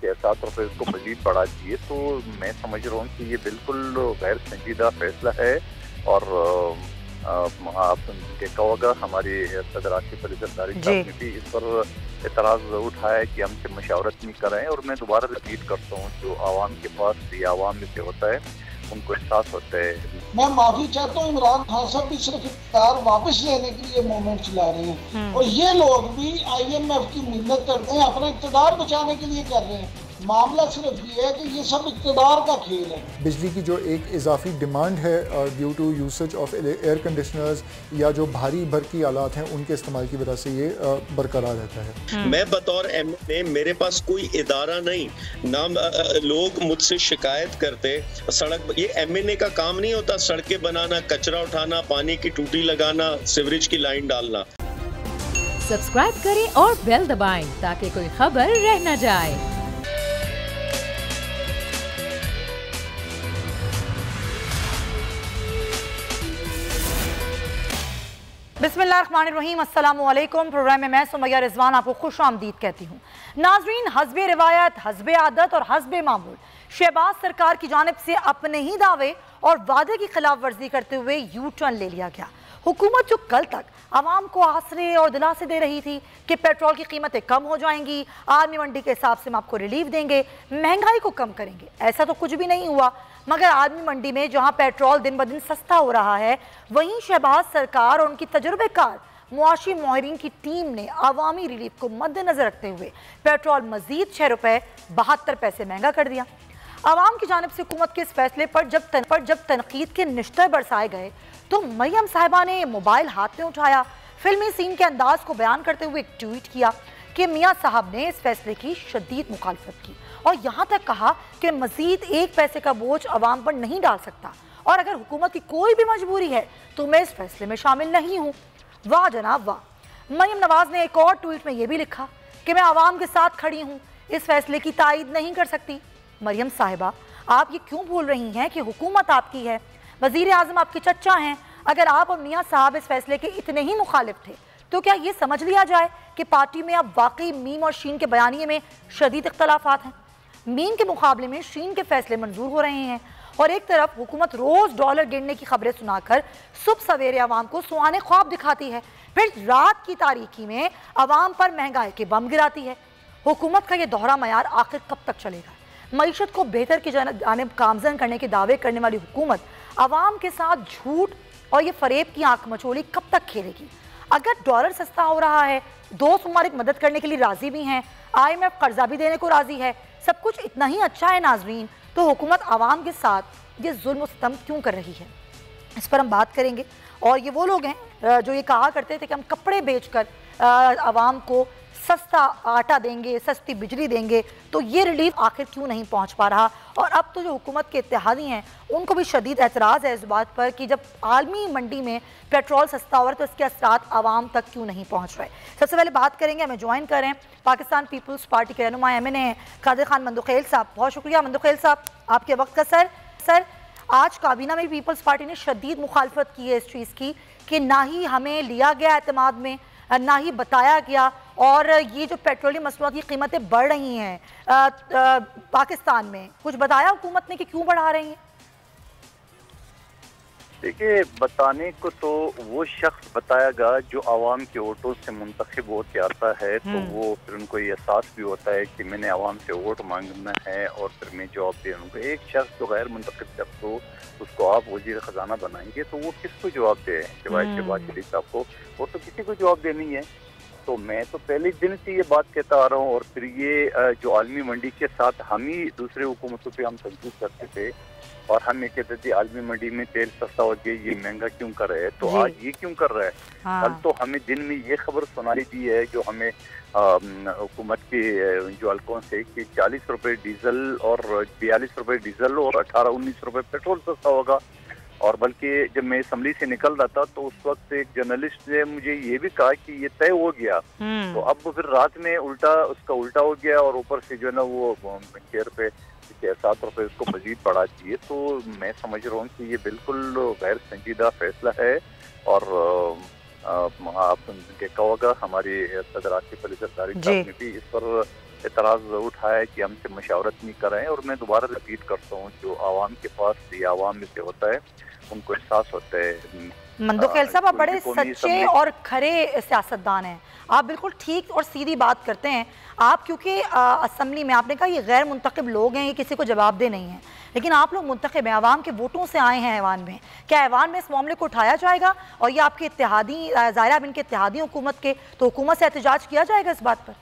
₹7 इसको मजीद बढ़ा दिए, तो मैं समझ रहा हूँ कि ये बिल्कुल गैर संजीदा फैसला है। और आप देखा होगा हमारी सदर आसिफ अली जरदारी साहब ने भी इस पर एतराज़ उठाया कि हमसे मशावरत नहीं कर रहे हैं। और मैं दोबारा रिपीट करता हूँ, जो आवाम के पास या आवाम में से होता है उनको एहसास होता है। मैं माफी चाहता हूँ, इमरान खान साहब भी सिर्फ इख्तियार वापस लेने के लिए मूवमेंट चला रहे हैं और ये लोग भी IMF की मिन्नत करते हैं, अपना इक़्तिदार बचाने के लिए कर रहे हैं। मामला सिर्फ ये है कि ये सब इक़्तिदार का खेल है। बिजली की जो एक इजाफी डिमांड है due to usage of air conditioners या जो भारी भरकी आलात हैं उनके इस्तेमाल की वजह से ये बरकरार रहता है। मैं बतौर MNA मेरे पास कोई इदारा नहीं, ना लोग मुझसे शिकायत करते। सड़क ये MNA का काम नहीं होता, सड़कें बनाना, कचरा उठाना, पानी की टूटी लगाना, सीवरेज की लाइन डालना। सब्सक्राइब करें और बेल दबाएं ताकि कोई खबर रह न जाए। बिस्मिल्लाहिर्रहमानिर्रहीम, अस्सलामु अलैकुम। प्रोग्राम में मैं सुमैया रिजवान आपको खुश आमदीद कहती हूँ। नाजरीन, हस्बे रिवायत, हस्बे आदत और हस्बे मामूल शहबाज सरकार की जानिब से अपने ही दावे और वादे की खिलाफ वर्जी करते हुए यू टर्न ले लिया गया। हुकूमत जो कल तक आवाम को आसरे और दिलासे दे रही थी कि पेट्रोल की कीमतें कम हो जाएंगी, आर्मी मंडी के हिसाब से हम आपको रिलीफ देंगे, महंगाई को कम करेंगे, ऐसा तो कुछ भी नहीं हुआ। मगर आर्मी मंडी में जहां पेट्रोल दिन ब दिन सस्ता हो रहा है, वहीं शहबाज सरकार और उनकी तजुर्बेकार मुआशी माहिरीन की टीम ने आवामी रिलीफ को मद्देनजर रखते हुए पेट्रोल मजीद ₹6.72 महंगा कर दिया। आवाम की जानिब से हुकूमत के इस फैसले पर जब तनकीद के निश्तर बरसाए गए तो मरियम साहिबा ने मोबाइल हाथ में उठाया, फिल्मी सीन के अंदाज को बयान करते हुए एक ट्वीट किया कि मियाँ साहब ने इस फैसले की शदीद मुखालफत की और यहाँ तक कहा कि मजीद 1 पैसे का बोझ अवाम पर नहीं डाल सकता और अगर हुकूमत की कोई भी मजबूरी है तो मैं इस फैसले में शामिल नहीं हूँ। वाह जनाब वाह। मरियम नवाज ने एक और ट्वीट में यह भी लिखा कि मैं आवाम के साथ खड़ी हूँ, इस फैसले की तायद नहीं कर सकती। मरियम साहिबा, आप ये क्यों भूल रही हैं कि हुकूमत आपकी है, वजीर आजम आपके चचा हैं। अगर आप और मियाँ साहब इस फैसले के इतने ही मुखालिफ थे तो क्या ये समझ लिया जाए कि पार्टी में अब वाकई मीम और शीन के बयानिए में शदीद इख्तलाफात हैं। मीम के मुकाबले में शीन के फैसले मंजूर हो रहे हैं और एक तरफ हुकूमत रोज डॉलर गिरने की खबरें सुनाकर सुबह सवेरे आवाम को सुहाने ख्वाब दिखाती है, फिर रात की तारीकी में आवाम पर महंगाई के बम गिराती है। हुकूमत का ये दोहरा मयार आखिर कब तक चलेगा? मईशत को बेहतर की जानिब गामजन करने के दावे करने वाली हुकूमत आवाम के साथ झूठ और ये फरेब की आंख मचोली कब तक खेलेगी? अगर डॉलर सस्ता हो रहा है, दोस्त ममालिक मदद करने के लिए राजी भी हैं, IMF कर्जा भी देने को राजी है, सब कुछ इतना ही अच्छा है नाजरीन, तो हुकूमत आवाम के साथ ये जुल्म और सितम क्यों कर रही है? इस पर हम बात करेंगे। और ये वो लोग हैं जो ये कहा करते थे कि हम कपड़े बेचकर आवाम को सस्ता आटा देंगे, सस्ती बिजली देंगे, तो ये रिलीफ आखिर क्यों नहीं पहुंच पा रहा? और अब तो जो हुकूमत के इत्तेहादी हैं उनको भी शदीद एतराज़ है इस बात पर कि जब आलमी मंडी में पेट्रोल सस्ता हो रहा है तो इसके असरात आवाम तक क्यों नहीं पहुंच रहे। सबसे पहले बात करेंगे, हमें ज्वाइन करें पाकिस्तान पीपल्स पार्टी के रहनुमा MNA हैं कादिर खान मंदुखेल साहब। बहुत शुक्रिया मंदुखेल साहब आपके वक्त का। सर, आज काबीना में पीपल्स पार्टी ने शदीद मुखालफत की है इस चीज़ की कि ना ही हमें लिया गया एतमाद में, ना ही बताया गया, और ये जो पेट्रोलियम मसनूआत की कीमतें बढ़ रही हैं पाकिस्तान में, कुछ बताया हुकूमत ने कि क्यों बढ़ा रही हैं? देखिए, बताने को तो वो शख्स बताएगा जो आवाम के वोटों से मुंतखब होके आता है, तो वो फिर उनको ये एहसास भी होता है कि मैंने आवाम से वोट मांगना है और फिर मैं जवाब दे उनको। एक शख्स जो गैर मुंतखब शख्स हो उसको आप वजीर खजाना बनाएंगे तो वो किसको जवाब दे? शहबाज शरीफ साहब को? वो तो किसी को जवाब देनी है। तो मैं तो पहले दिन से ये बात कहता आ रहा हूँ। और फिर ये जो आलमी मंडी के साथ हम ही दूसरे हुकूमतों पे हम तंकीद करते थे और हम ये कहते थे आलमी मंडी में तेल सस्ता हो गया, ये महंगा क्यों कर रहे हैं, तो आज ये क्यों कर रहा है? कल तो हमें दिन में ये खबर सुनाई दी है जो हमें हुकूमत के जो हल्कों से कि 40 रुपए डीजल और 42 रुपए डीजल और 18-19 रुपए पेट्रोल सस्ता होगा। और बल्कि जब मैं असम्बली से निकल रहा था तो उस वक्त एक जर्नलिस्ट ने मुझे ये भी कहा कि ये तय हो गया। तो अब फिर रात में उसका उल्टा हो गया और ऊपर से जो है ना वो ₹7 इसको मजीद बढ़ा दिए। तो मैं समझ रहा हूँ कि ये बिल्कुल गैर संजीदा फैसला है। और आप देखा होगा हमारी सदर आसिफ अली जरदारी साहब ने भी इस पर एतराज़ उठाया कि हमसे मशावरत नहीं कर रहे हैं। और मैं दोबारा रिपीट करता हूँ, जो आवाम के पास ये आवाम में से होता है उनको एहसास होता है। मंदोखेल साहब, आप बड़े सच्चे और खरे सियासतदान हैं, आप बिल्कुल ठीक और सीधी बात करते हैं। आप क्योंकि असम्बली में आपने कहा ये गैर मुंतखब लोग हैं, ये किसी को जवाबदेह नहीं है, लेकिन आप लोग मुंतखब हैं, आवाम के वोटों से आए हैं ऐवान में। क्या ऐवान में इस मामले को उठाया जाएगा? और ये आपके इत्तेहादी ज़ाहिर इनके इत्तेहादी हुकूमत के, तो हुकूमत से एहतजाज किया जाएगा इस बात पर?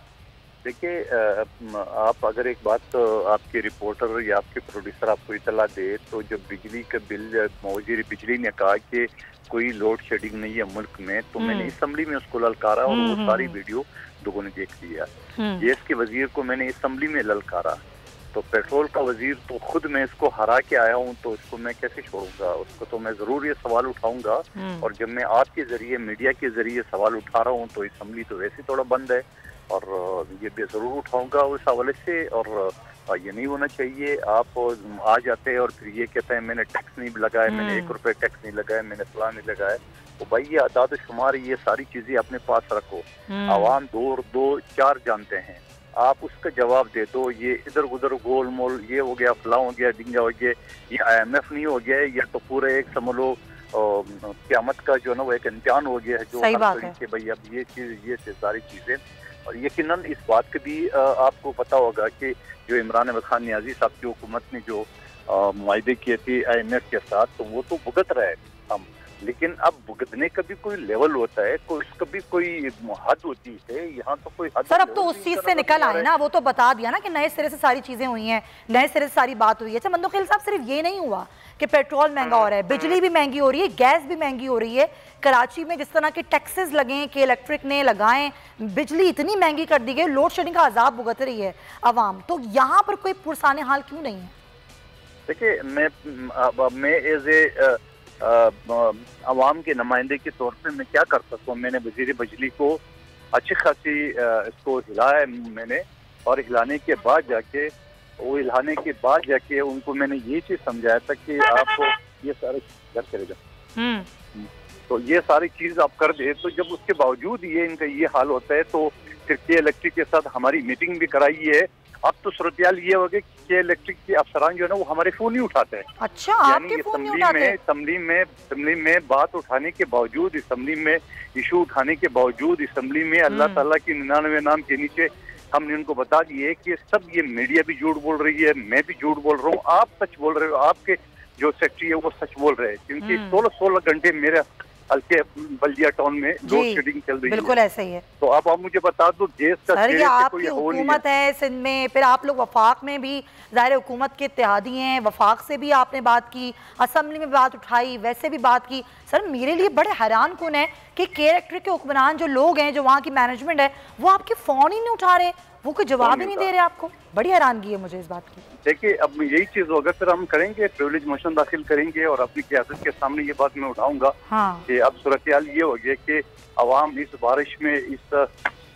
देखिए, आप अगर एक बात आपके रिपोर्टर या आपके प्रोड्यूसर आपको इतला दे, तो जब बिजली का बिल वज़ीर बिजली ने कहा कि कोई लोड शेडिंग नहीं है मुल्क में, तो मैंने असम्बली में उसको ललकारा और वो सारी वीडियो लोगों ने देख लिया। गैस के वजीर को मैंने असम्बली में ललकारा, तो पेट्रोल का वजीर तो खुद मैं इसको हरा के आया हूँ, तो इसको मैं कैसे छोड़ूंगा? उसको तो मैं जरूर ये सवाल उठाऊंगा। और जब मैं आपके जरिए, मीडिया के जरिए सवाल उठा रहा हूँ, तो असम्बली तो वैसे थोड़ा बंद है, और ये भी जरूर उठाऊंगा उस हवाले से। और ये नहीं होना चाहिए, आप आ जाते हैं और फिर ये कहते हैं मैंने टैक्स नहीं लगाया, मैंने 1 रुपये टैक्स नहीं लगाया, मैंने फलां नहीं लगाया। तो भाई ये आदाद शुमार, ये सारी चीजें अपने पास रखो। आवाम 2 और 2 4 जानते हैं, आप उसका जवाब दे दो। ये इधर उधर गोल मोल, ये हो गया फलां हो गया, डिंगा हो गया, ये IMF नहीं हो गया, या तो पूरे एक समझ लो क़यामत का जो है ना वो एक इम्तिहान हो गया है, जो कि भाई अब ये चीज, ये सारी चीजें। और यकीनन इस बात का भी आपको पता होगा कि जो इमरान खान नियाजी साहब की हुकूमत ने जो मुआहदे किए थे IMF के साथ, तो वो तो भुगत रहे हम, लेकिन अब भुगतने का भी कोई लेवल होता है, उसका भी कोई हद होती है। यहाँ तो कोई हद सर, अब तो उस चीज से निकल आए ना, वो तो बता दिया ना कि नए सिरे से सारी चीजें हुई हैं, नए सिरे से सारी बात हुई है। अच्छा मंदोखेल साहब, सिर्फ ये नहीं हुआ कि पेट्रोल महंगा हो रहा है, बिजली भी महंगी हो रही है, गैस भी महंगी हो रही है। कराची में जिस तरह के टैक्सेस लगे कि इलेक्ट्रिक ने लगाएं, बिजली इतनी महंगी कर दी गई, लोड शेडिंग का अजाब भुगत रही है आवाम, तो यहाँ पर कोई पुरसाने हाल क्यों नहीं है? देखिए, मैं एज ए अवाम के नुमाइंदे के तौर पे मैं क्या कर सकता हूँ? मैंने वज़ीर बिजली को अच्छी खासी इसको हिलाया मैंने, और हिलाने के बाद जाके उनको मैंने ये चीज़ समझाया था कि आपको ये सारे घर चले जाओ, तो ये सारी चीज़ आप कर दे। तो जब उसके बावजूद ये इनका ये हाल होता है, तो फिर के इलेक्ट्रिक के साथ हमारी मीटिंग भी कराई है। अब तो सूरत ये हो गई कि इलेक्ट्रिक के अफसरान जो है ना वो हमारे फोन नहीं उठाते हैं। अच्छा, आपके फोन नहीं उठाते? असम्बली में बात उठाने के बावजूद, असम्बली में इशू उठाने के बावजूद, असम्बली में अल्लाह ताला की 99 नाम के नीचे हमने उनको बता दिए कि सब ये मीडिया भी झूठ बोल रही है, मैं भी झूठ बोल रहा हूँ, आप सच बोल रहे हो, आपके जो सेक्रेटरी है वो सच बोल रहे हैं, क्योंकि 16 घंटे मेरे हल्के बल्दिया टाउन में लोड शेडिंग चल रही है। बिल्कुल ऐसा ही है। तो अब आप मुझे बता दो, देश का सर, ये आपकी हुकूमत है सिंध में, फिर आप लोग वफाक में भी ज़ाहिर हुकूमत के इत्तेहादी हैं, वफाक से भी आपने बात की, असम्बली में बात उठाई, वैसे भी बात की। सर, मेरे लिए बड़े हैरान कुन है कि के इलेक्ट्रिक के हुक्मरान जो लोग हैं, जो वहाँ की मैनेजमेंट है, वो आपके फ़ोन ही नहीं उठा रहे, वो कोई जवाब ही नहीं दे रहे आपको। बड़ी हैरानगी है मुझे इस बात की। देखिए, अब यही चीज होगा, फिर हम करेंगे, प्रिविलेज मोशन दाखिल करेंगे और अपनी क़यादत के सामने ये बात मैं उठाऊंगा कि अब सूरत हाल ये हो गया कि अवाम इस बारिश में, इस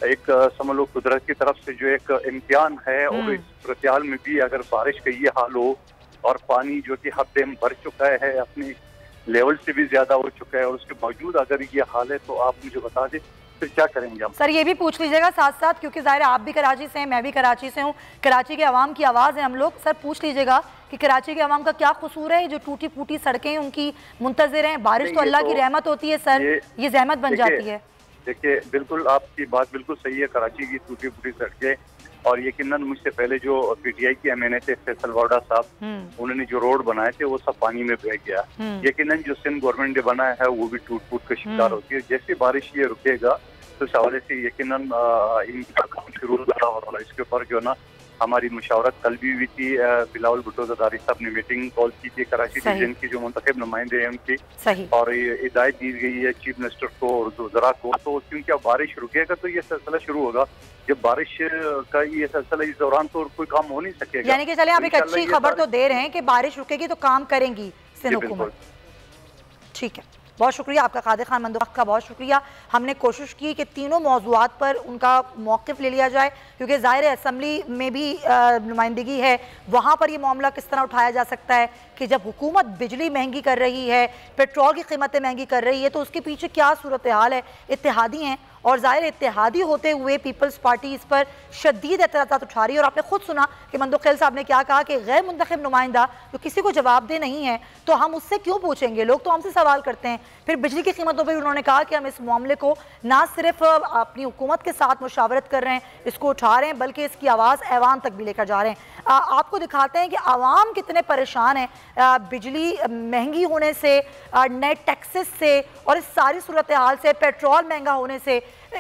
एक समझ लो कुदरत की तरफ से जो एक इम्तिहान है, और इस सूरत हाल में भी अगर बारिश का ये हाल हो और पानी जो कि हद भर चुका है, अपनी लेवल से भी ज्यादा हो चुका है, और उसके बावजूद अगर ये हाल है, तो आप मुझे बता दें फिर क्या करेंगे हम? सर, ये भी पूछ लीजिएगा साथ साथ, क्योंकि जाहिर है आप भी कराची से हैं, मैं भी कराची से हूँ, कराची के अवाम की आवाज़ है हम लोग। सर, पूछ लीजिएगा कि कराची के अवाम का क्या कसूर है, जो टूटी फूटी सड़कें उनकी मुंतज़िर हैं। बारिश तो अल्लाह की रहमत होती है सर, ये जहमत बन जाती है। देखिए, बिल्कुल आपकी बात बिल्कुल सही है, कराची की टूटी फूटी सड़कें, और यकीनन मुझसे पहले जो PTI के MNA थे फैसल वाडा साहब, उन्होंने जो रोड बनाए थे वो सब पानी में बह गया। यकीनन जो सिंध गवर्नमेंट ने बनाया है वो भी टूट फूट का शिकार होती है। जैसे बारिश ये रुकेगा तो इस हवाले से यकीनन इनका काम शुरू होगा, और इसके ऊपर जो ना हमारी मुशावरत कल भी हुई थी। बिलावल भुट्टो ज़रदारी साहब ने मीटिंग कॉल की थी कराची डिवीजन की जो मुंतखब नुमाइंदे हैं उनकी, और हिदायत दी गई है चीफ मिनिस्टर को और वज़रा को। तो क्योंकि अब बारिश रुकेगा तो ये सिलसिला शुरू होगा। जब बारिश का ये सिलसिला इस दौरान तो कोई काम हो नहीं सकेगा। यानी कि चले आप एक अच्छी खबर तो दे रहे हैं कि बारिश रुकेगी तो काम करेंगी सिंध हुकूमत। ठीक है, बहुत शुक्रिया आपका कादिर खान मंदोख का, बहुत शुक्रिया। हमने कोशिश की कि तीनों मौज़ूआत पर उनका मौक़िफ़ ले लिया जाए, क्योंकि ज़ाहिर है असम्बली में भी नुमाइंदगी है, वहाँ पर ये मामला किस तरह उठाया जा सकता है कि जब हुकूमत बिजली महंगी कर रही है, पेट्रोल की कीमतें महंगी कर रही है, तो उसके पीछे क्या सूरत हाल है। इत्तेहादी हैं और ज़ाहिर इत्तेहादी होते हुए पीपल्स पार्टी इस पर शदीद एतराज़ात उठा रही है। और आपने खुद सुना कि मंदो खैल साहब ने क्या कहा कि गैर मुंतखब नुमाइंदा जो किसी को जवाबदेह नहीं है तो हम उससे क्यों पूछेंगे, लोग तो हमसे सवाल करते हैं। फिर बिजली की कीमतों पर उन्होंने कहा कि हम इस मामले को ना सिर्फ अपनी हुकूमत के साथ मुशावरत कर रहे हैं, इसको उठा रहे हैं, बल्कि इसकी आवाज़ ऐवान तक भी लेकर जा रहे हैं। आपको दिखाते हैं कि आवाम कितने परेशान हैं बिजली महंगी होने से, नए टैक्सेस से और इस सारी सूरत हाल से, पेट्रोल महंगा होने से।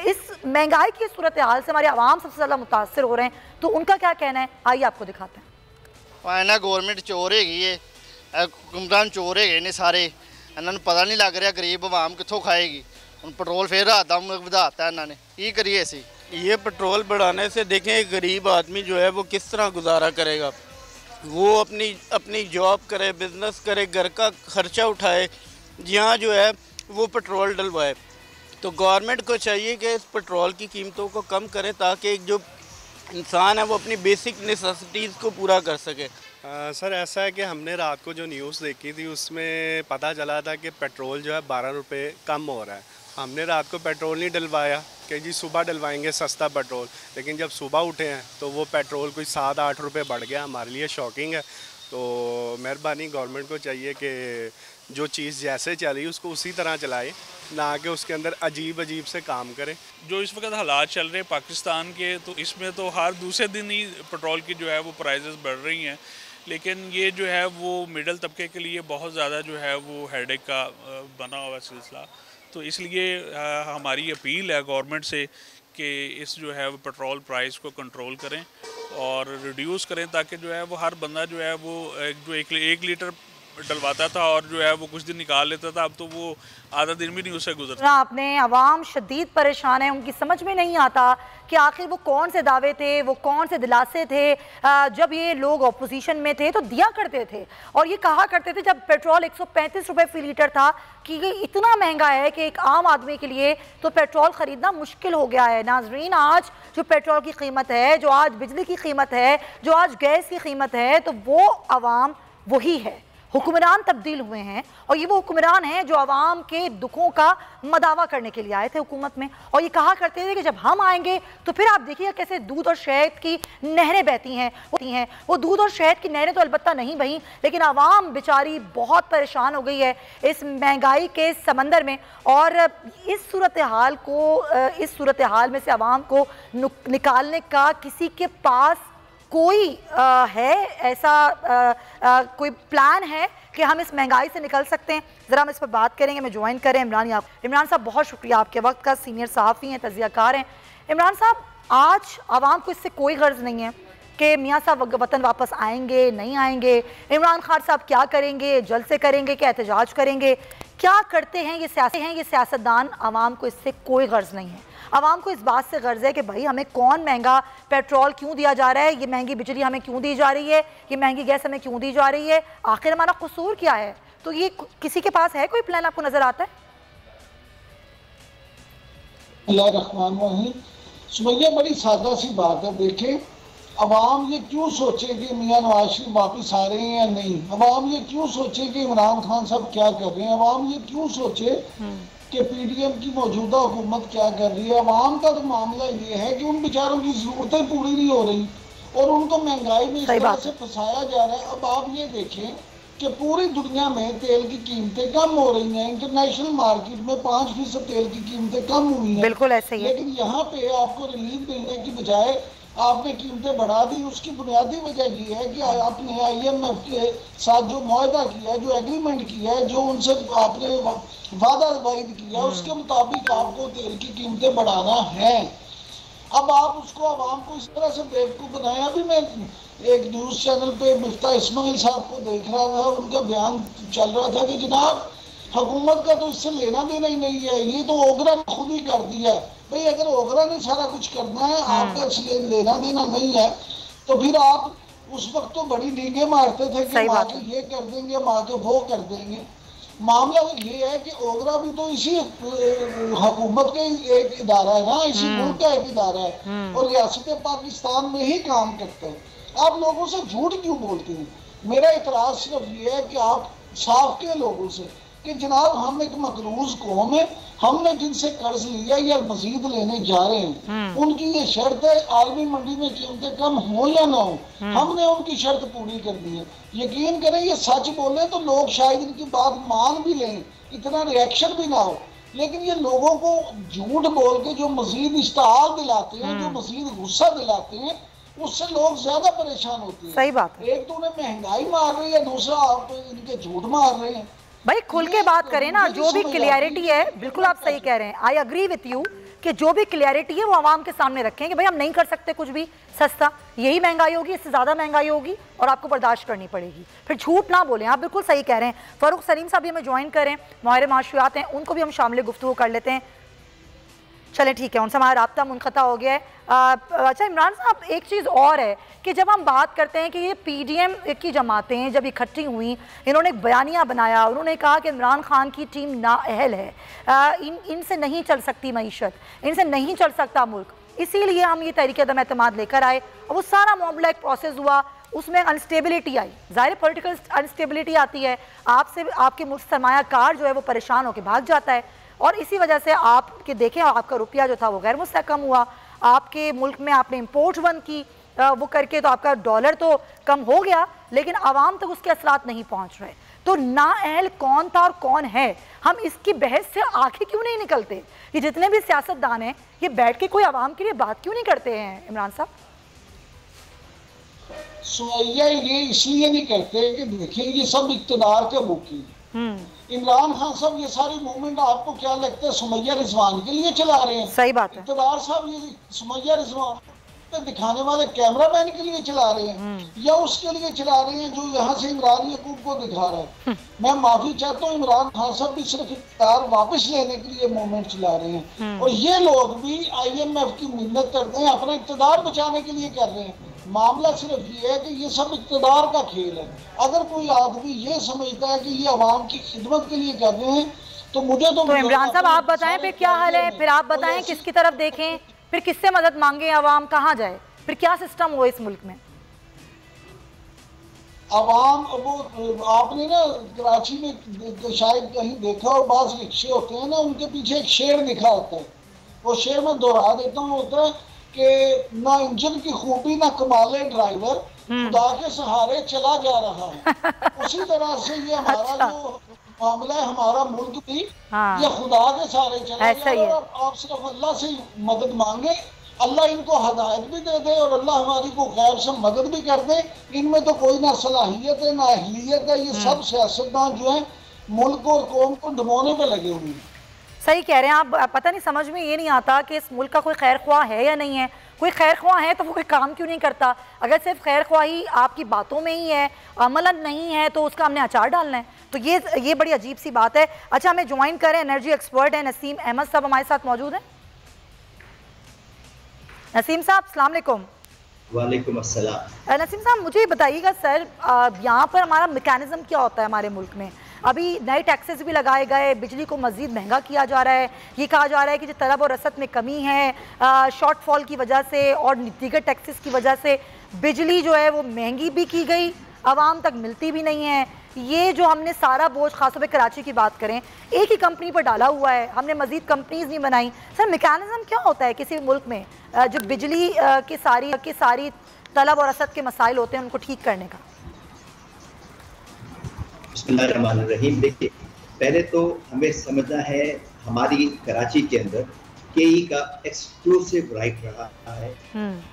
इस महंगाई की सूरत हाल से हमारे आवाम सबसे ज़्यादा मुतासर हो रहे हैं, तो उनका क्या कहना है आइए आपको दिखाते हैं। गवर्नमेंट चोर है, हुक्मरान चोर है ने सारे, इन्होंने पता नहीं लग रहा गरीब आवाम कितों खाएगी। हम पेट्रोल फिर रात का बढ़ाता इन्होंने, की करिए असी। ये पेट्रोल बढ़ाने से देखें गरीब आदमी जो है वो किस तरह गुजारा करेगा। वो अपनी जॉब करे, बिजनेस करे, घर का खर्चा उठाए, यहाँ जो है वो पेट्रोल डलवाए। तो गवर्नमेंट को चाहिए कि इस पेट्रोल की कीमतों को कम करे ताकि एक जो इंसान है वो अपनी बेसिक नेसेसिटीज़ को पूरा कर सके। सर ऐसा है कि हमने रात को जो न्यूज़ देखी थी उसमें पता चला था कि पेट्रोल जो है 12 रुपये कम हो रहा है। हमने रात को पेट्रोल नहीं डलवाया कि जी सुबह डलवाएंगे सस्ता पेट्रोल, लेकिन जब सुबह उठे हैं तो वो पेट्रोल कोई 7-8 रुपये बढ़ गया। हमारे लिए शॉकिंग है। तो मेहरबानी गवर्नमेंट को चाहिए कि जो चीज़ जैसे चली उसको उसी तरह चलाए, ना कि उसके अंदर अजीब से काम करे। जो इस वक्त हालात चल रहे हैं पाकिस्तान के, तो इसमें तो हर दूसरे दिन ही पेट्रोल की जो है वो प्राइसेस बढ़ रही हैं, लेकिन ये जो है वो मिडल तबके के लिए बहुत ज़्यादा जो है वो हेडेक का बना हुआ सिलसिला। तो इसलिए हमारी अपील है गवर्नमेंट से कि इस जो है वो पेट्रोल प्राइस को कंट्रोल करें और रिड्यूस करें, ताकि जो है वो हर बंदा जो है वो एक लीटर डलवाता था और जो है वो कुछ दिन निकाल लेता था, अब तो वो आधा दिन भी नहीं उससे गुजरता। आपने आवाम शदीद परेशान है, उनकी समझ में नहीं आता कि आखिर वो कौन से दावे थे, वो कौन से दिलासे थे। जब ये लोग अपोजिशन में थे तो दिया करते थे और ये कहा करते थे जब पेट्रोल 135 रुपये फी लीटर था कि ये इतना महंगा है कि एक आम आदमी के लिए तो पेट्रोल ख़रीदना मुश्किल हो गया है। नाजरीन, आज जो पेट्रोल की कीमत है, जो आज बिजली की कीमत है, जो आज गैस की कीमत है, तो वो आवाम वही है। हुक्मरान तब्दील हुए हैं और ये वो हुक्मरान हैं जो आवाम के दुखों का मदावा करने के लिए आए थे हुकूमत में, और ये कहा करते थे कि जब हम आएंगे तो फिर आप देखिएगा कैसे दूध और शहद की नहरें बहती हैं। वो दूध और शहद की नहरें तो अलबत्ता नहीं बही, लेकिन आवाम बेचारी बहुत परेशान हो गई है इस महंगाई के समंदर में। और इस सूरत हाल में से आवाम को निकालने का किसी के पास कोई है ऐसा कोई प्लान है कि हम इस महंगाई से निकल सकते हैं? ज़रा हम इस पर बात करेंगे। मैं ज्वाइन करें इमरान साहब, बहुत शुक्रिया आपके वक्त का, सीनियर सहाफ़ी हैं, तज़कियाकार हैं। इमरान साहब, आज आवाम को इससे कोई गर्ज नहीं है कि मियाँ साहब वतन वापस आएंगे नहीं आएंगे, इमरान खान साहब क्या करेंगे, जलसे करेंगे, क्या एहतजाज करेंगे, क्या करते हैं ये सियासतदान। आवाम को इससे कोई गर्ज नहीं है। आवाम को इस बात से गर्ज है कि भाई हमें कौन महंगा पेट्रोल क्यों दिया जा रहा है, ये महंगी बिजली हमें क्यों दी जा रही है, ये महंगी गैस हमें क्यों दी जा रही है, आखिर हमारा कसूर क्या है। तो ये किसी के पास है कोई प्लान, आपको नजर आता है? सुमैया, बड़ी सादा सी बात है। देखें, अवाम ये क्यों सोचे कि मियाँ नवाज शरीफ वापस आ रहे हैं या नहीं, अवाम ये क्यों सोचे कि इमरान खान साहब क्या कर रहे हैं, अवाम ये क्यों सोचे कि पीडीएम की मौजूदा हुकूमत क्या कर रही है। अवाम का तो मामला ये है कि उन बेचारों की जरूरतें पूरी नहीं हो रही और उनको महंगाई में इस तरह से फंसाया जा रहा है। अब आप ये देखें कि पूरी दुनिया में तेल की कीमतें कम हो रही हैं, इंटरनेशनल मार्केट में 5% तेल की कीमतें कम हुई हैं, बिल्कुल ऐसे ही है। लेकिन यहाँ पे आपको रिलीफ देने की बजाय आपने कीमतें बढ़ा दी। उसकी बुनियादी वजह ये है कि आपने IMF के साथ जो मुआहदा किया है, जो एग्रीमेंट किया है, जो उनसे आपने वादा किया, उसके मुताबिक आपको तेल की कीमतें बढ़ाना है। अब आप उसको आवाम को इस तरह से बेवकूफ़ बनाए। अभी मैं एक न्यूज़ चैनल पे मिफ्ता इस्माइल साहब को देख रहा था, उनका बयान चल रहा था कि जनाब हुकूमत का तो इससे लेना देना ही नहीं है, ये तो ओगरा ने खुद ही कर दिया है। भाई अगर ओगरा ने सारा कुछ करना है, आपका इसलिए लेना देना नहीं है, तो फिर आप उस वक्त तो बड़ी लीगें मारते थे कि माँ के ये कर देंगे, माँ के वो कर देंगे। मामला ये है कि ओगरा भी तो इसी हुकूमत का एक इदारा है ना, इसी मुल्क का एक इदारा है और रियासत पाकिस्तान में ही काम करता है। आप लोगों से झूठ क्यों बोलते हैं? मेरा इतराज सिर्फ ये है कि आप साफ के लोगों से कि जनाब हम एक मकरूज कौम है, हमने जिनसे कर्ज लिया या मजीद लेने जा रहे हैं, उनकी ये शर्त है आलमी मंडी में कीमतें कम हो या ना हो, हमने उनकी शर्त पूरी कर दी है। यकीन करें ये सच बोले तो लोग शायद इनकी बात मान भी लें, इतना रिएक्शन भी ना हो, लेकिन ये लोगों को झूठ बोल के जो मजीद इश्तहार दिलाते हैं, जो मजीद गुस्सा दिलाते हैं, उससे लोग ज्यादा परेशान होते हैं। सही बात है। एक तो उन्हें महंगाई मार रही है, दूसरा आप इनके झूठ मार रहे हैं। भाई खुल के बात करें ना, जो भी क्लियरिटी है, बिल्कुल आप सही कह रहे हैं, आई अग्री विथ यू कि जो भी क्लियरिटी है वो आवाम के सामने रखें कि भाई हम नहीं कर सकते कुछ भी सस्ता, यही महंगाई होगी, इससे ज़्यादा महंगाई होगी और आपको बर्दाश्त करनी पड़ेगी, फिर झूठ ना बोलें। आप बिल्कुल सही कह रहे हैं। फ़ारूक सलीम साहब भी हमें ज्वाइन करें, माहिर माशियात हैं, उनको भी हम शामिल गुफ्तगू कर लेते हैं। चलें ठीक है, उनसे हमारा राब्ता मुनक़ता हो गया है। अच्छा इमरान साहब, एक चीज़ और है कि जब हम बात करते हैं कि ये PDM की जमातें जब इकट्ठी हुई, इन्होंने एक बयानिया बनाया, उन्होंने कहा कि इमरान खान की टीम नाअहल है, इनसे नहीं चल सकती मईशत, इनसे नहीं चल सकता मुल्क, इसीलिए हम ये तहरीक अदम एतमाद लेकर आए। और वो सारा मामला एक प्रोसेस हुआ, उसमें अनस्टेबिलिटी आई, ज़ाहिर पॉलिटिकल अनस्टेबिलिटी आती है, आपसे आपके मुल्क सरमायाकार जो है वो परेशान होकर भाग जाता है, और इसी वजह से आपके देखें आपका रुपया जो था वो गैर मुस्तहकम हुआ, आपके मुल्क में आपने इम्पोर्ट बंद की, वो करके तो आपका डॉलर तो कम हो गया, लेकिन आवाम तक उसके असरात नहीं पहुंच रहे। तो नाअहल कौन था और कौन है, हम इसकी बहस से आगे क्यों नहीं निकलते? ये जितने भी सियासतदान हैं ये बैठ के कोई आवाम के लिए बात क्यों नहीं करते हैं इमरान साहब? सुमैया ये इसलिए नहीं करते कि देखिए ये सब इक़्तिदार के मुखी, इमरान खान साहब ये सारी मूवमेंट आपको क्या लगता है सुमैया रिजवान के लिए चला रहे हैं? सही बात है। इक़्तिदार साहब ये सुमैया रिजवान दिखाने वाले कैमरामैन के लिए चला रहे हैं या उसके लिए चला रहे हैं जो यहाँ से इमरान यकूब को दिखा रहा है? मैं माफी चाहता हूँ, इमरान खान साहब भी सिर्फ इक़्तिदार वापस लेने के लिए मूवमेंट चला रहे हैं, और ये लोग भी IMF की मिन्नत करते हैं, अपना इक़्तिदार बचाने के लिए कर रहे हैं। मामला सिर्फ ये है कि ये सब इक़्तिदार का खेल है। अगर कोई आदमी ये समझता है कि ये आवाम की खिदमत के लिए कर रहे हैं तो मुझे तो इमरान साहब आप बताएं फिर क्या हाल है, फिर आप बताएं किसकी तरफ देखें, फिर किससे मदद मांगे आवाम, कहाँ जाए, फिर क्या सिस्टम हो इस मुल्क में? आवाम वो आपने ना कराची में शायद कहीं देखा और बाज़ रिक्शे होते हैं ना, उनके पीछे एक शेर लिखा होता है, वो शेर मैं दोहरा देता हूँ, होता है कि ना इंजन की खूबी ना कमाले ड्राइवर, खुदा के सहारे चला जा रहा है। उसी तरह से ये हमारा जो मामला है, हमारा मुल्क भी ये खुदा के सहारे चला जा रहा है, और आप सिर्फ अल्लाह से मदद मांगे, अल्लाह इनको हदायत भी दे दे और अल्लाह हमारी को खैर से मदद भी कर दे। इनमें तो कोई ना सलाहियत है ना अहलियत है, ये सब सियासतदान जो है मुल्क और कौम को डुबोने पे लगे हुए हैं। सही कह रहे हैं आप, पता नहीं समझ में ये नहीं आता कि इस मुल्क का कोई खैर ख्वाह है या नहीं है। कोई खैर ख्वाह है तो वो कोई काम क्यों नहीं करता? अगर सिर्फ खैर ख्वाही आपकी बातों में ही है, अमलन नहीं है, तो उसका हमने अचार डालना है, तो ये बड़ी अजीब सी बात है। अच्छा हमें ज्वाइन करें, एनर्जी एक्सपर्ट है नसीम अहमद साहब हमारे साथ मौजूद हैं। नसीम साहब अस्सलाम वालेकुम। वालेकुम अस्सलाम। नसीम साहब मुझे बताइएगा सर, यहाँ पर हमारा मैकेनिज्म क्या होता है हमारे मुल्क में? अभी नए टैक्सेस भी लगाए गए, बिजली को मज़ीद महंगा किया जा रहा है, ये कहा जा रहा है कि जो तलब और रसद में कमी है शॉर्टफॉल की वजह से और दीगर टैक्सेस की वजह से बिजली जो है वो महंगी भी की गई, आवाम तक मिलती भी नहीं है। ये जो हमने सारा बोझ खासतौर पर कराची की बात करें एक ही कंपनी पर डाला हुआ है, हमने मज़ीद कंपनीज नहीं बनाई। सर मैकेनिज्म क्या होता है किसी मुल्क में जो बिजली की सारी तलब और रसद के मसाइल होते हैं उनको ठीक करने का? बिस्मिल्लाहिर्रहमानिर्रहीम। देखिए पहले तो हमें समझना है हमारी कराची के अंदर केई का एक्सक्लूसिव राइट रहा है